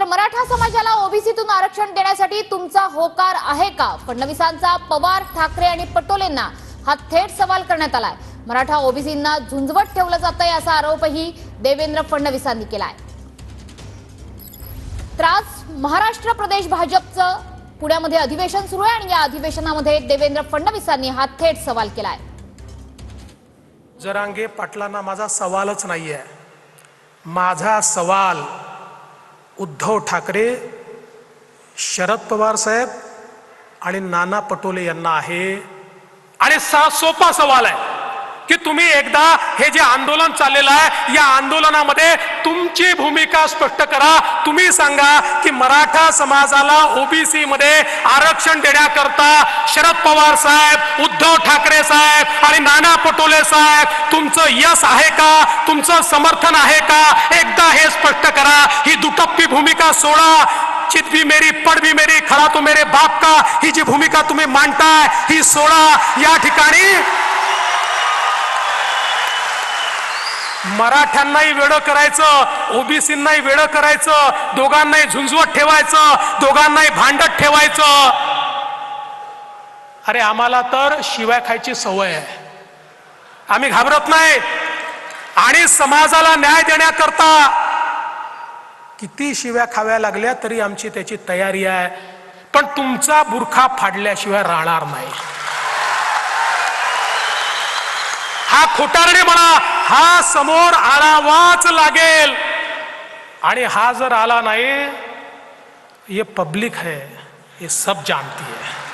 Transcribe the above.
मराठा समाजाला ओबीसीतून आरक्षण देण्यासाठी तुमचा होकार आहे का? फडणवीसांचा पवार, ठाकरे आणि पटोलेंना हा थेट सवाल करण्यात आलाय। मराठा ओबीसींना झुंजवत ठेवलं जातंय असा आरोपही देवेंद्र फडणवीसांनी केलाय। तर आज महाराष्ट्र प्रदेश भाजपचं पुण्यामध्ये अधिवेशन सुरू आहे आणि या अधिवेशनामध्ये देवेंद्र फडणवीसांनी हा थेट सवाल केलाय। जरांगे पाटलांना माझा सवालच नाहीये, माझा सवाल उद्धव ठाकरे, शरद पवार साहेब आणि नाना पटोले यांना आहे। आणि सोपा सवाल आहे की तुम्ही एकदा हे जे आंदोलन चाललेलं आहे या आंदोलनामध्ये तुमची भूमिका स्पष्ट करा। तुम्ही सांगा की मराठा समाजाला ओबीसी मध्ये आरक्षण देण्याकरता शरद पवार साहेब, उद्धव ठाकरे साहेब आणि नाना पटोले साहेब तुमचं यश आहे का, तुमचं समर्थन आहे का? एकदा हे स्पष्ट करा। ही दुटप्पी भूमिका सोडा। चित भी मेरी पढ़ भी मेरी खड़ा तो मेरे बाप का, ही जी भूमिका तुम्ही मांडताय ही सोडा। या ठिकाणी मराठ्यांनाही वेडं करायचं, ओबीसींनाही वेडं करायचं, दोघांनाही झुंजवत ठेवायचं, दोघांनाही भांडत ठेवायचं। अरे आम्हाला तर शिव्या खायची सवय आहे, आम्ही घाबरत नाही। आणि समाजाला न्याय देण्याकरता किती शिव्या खाव्या लागल्या तरी आमची त्याची तयारी आहे, पण तुमचा बुरखा फाडल्याशिवाय राहणार नाही। हा खोटारडे म्हणा, हा समोर आणावाच लागेल। आणि हा जर आला नाही, ये पब्लिक है, ये सब जानती है।